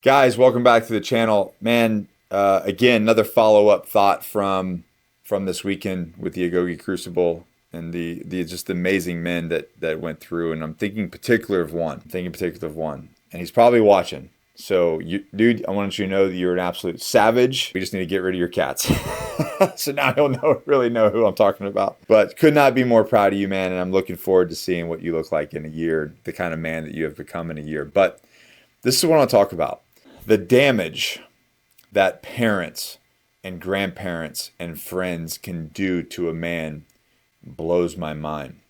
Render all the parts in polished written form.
Guys, welcome back to the channel. Man, again, another follow-up thought from this weekend with the Agoge Crucible and the just amazing men that went through. And I'm thinking particular of one. And he's probably watching. So, dude, I want you to know that you're an absolute savage. We just need to get rid of your cats. So now he'll really know who I'm talking about. But could not be more proud of you, man. And I'm looking forward to seeing what you look like in a year, the kind of man that you have become in a year. But this is what I want to talk about. The damage that parents and grandparents and friends can do to a man blows my mind.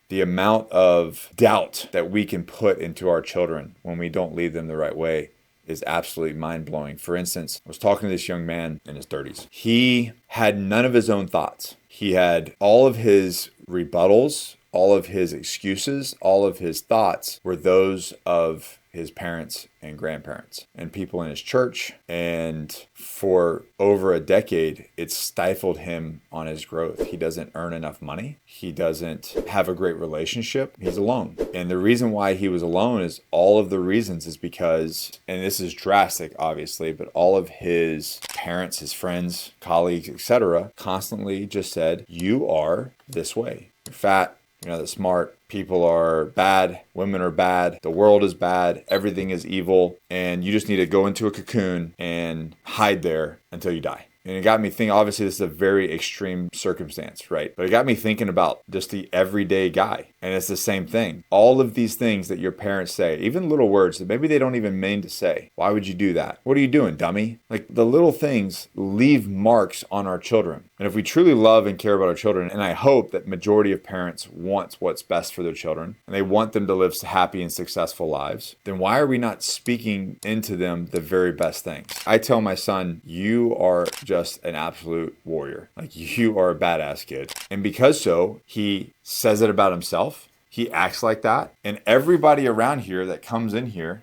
The amount of doubt that we can put into our children when we don't lead them the right way is absolutely mind-blowing. For instance, I was talking to this young man in his 30s. He had none of his own thoughts. He had all of his rebuttals, all of his excuses, all of his thoughts were those of his parents and grandparents and people in his church. And for over a decade, it stifled him on his growth. He doesn't earn enough money. He doesn't have a great relationship. He's alone. And the reason why he was alone is all of the reasons is because, and this is drastic, obviously, but all of his parents, his friends, colleagues, etc., constantly just said, you are this way. You're fat. You're not that smart. People are bad. Women are bad. The world is bad. Everything is evil. And you just need to go into a cocoon and hide there until you die. And it got me thinking, obviously this is a very extreme circumstance, right? But it got me thinking about just the everyday guy. And it's the same thing. All of these things that your parents say, even little words that maybe they don't even mean to say. Why would you do that? What are you doing, dummy? Like the little things leave marks on our children. And if we truly love and care about our children, and I hope that majority of parents want what's best for their children, and they want them to live happy and successful lives, then why are we not speaking into them the very best things? I tell my son, you are just an absolute warrior. Like you are a badass kid. And because so, he says it about himself. He acts like that. And everybody around here that comes in here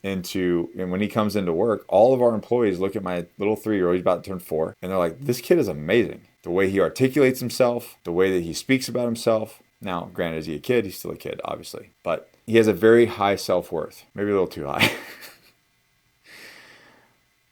and when he comes into work, all of our employees look at my little 3-year-old, he's about to turn 4, and they're like, this kid is amazing. The way he articulates himself, the way that he speaks about himself. Now, granted, is he a kid? He's still a kid, obviously. But he has a very high self-worth. Maybe a little too high.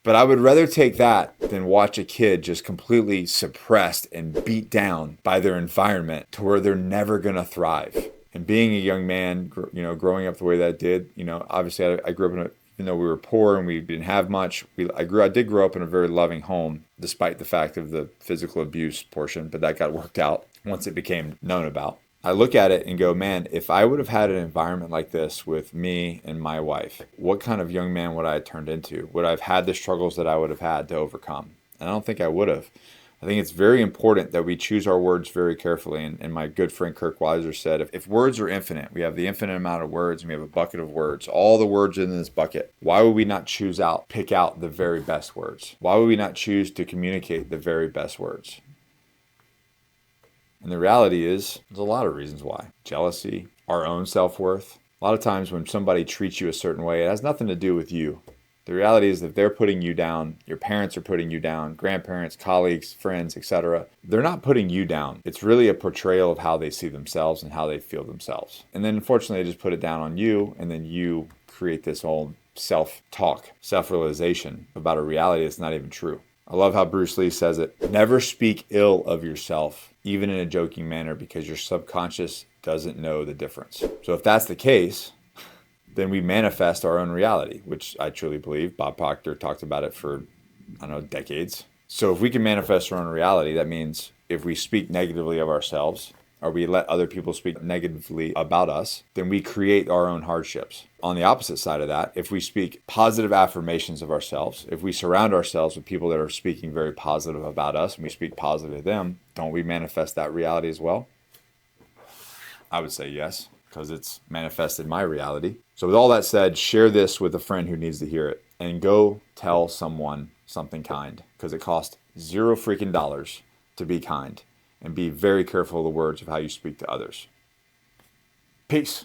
But I would rather take that than watch a kid just completely suppressed and beat down by their environment to where they're never going to thrive. And being a young man, growing up the way that I did, obviously I grew up even though we were poor and we didn't have much, I did grow up in a very loving home, despite the fact of the physical abuse portion, but that got worked out once it became known about. I look at it and go, man, if I would have had an environment like this with me and my wife, what kind of young man would I have turned into? Would I have had the struggles that I would have had to overcome? And I don't think I would have. I think it's very important that we choose our words very carefully. And my good friend Kirk Weiser said, if words are infinite, we have the infinite amount of words and we have a bucket of words, all the words in this bucket, why would we not pick out the very best words? Why would we not choose to communicate the very best words? And the reality is, there's a lot of reasons why. Jealousy, our own self-worth. A lot of times when somebody treats you a certain way, it has nothing to do with you. The reality is that they're putting you down, your parents are putting you down, grandparents, colleagues, friends, etc. They're not putting you down. It's really a portrayal of how they see themselves and how they feel themselves. And then unfortunately, they just put it down on you, and then you create this whole self-talk, self-realization about a reality that's not even true. I love how Bruce Lee says it. Never speak ill of yourself, even in a joking manner, because your subconscious doesn't know the difference. So if that's the case, then we manifest our own reality, which I truly believe. Bob Proctor talked about it for, decades. So if we can manifest our own reality, that means if we speak negatively of ourselves, or we let other people speak negatively about us, then we create our own hardships. On the opposite side of that, if we speak positive affirmations of ourselves, if we surround ourselves with people that are speaking very positive about us and we speak positive to them, don't we manifest that reality as well? I would say yes, because it's manifested my reality. So with all that said, share this with a friend who needs to hear it and go tell someone something kind, because it costs $0 freaking dollars to be kind. And be very careful of the words of how you speak to others. Peace.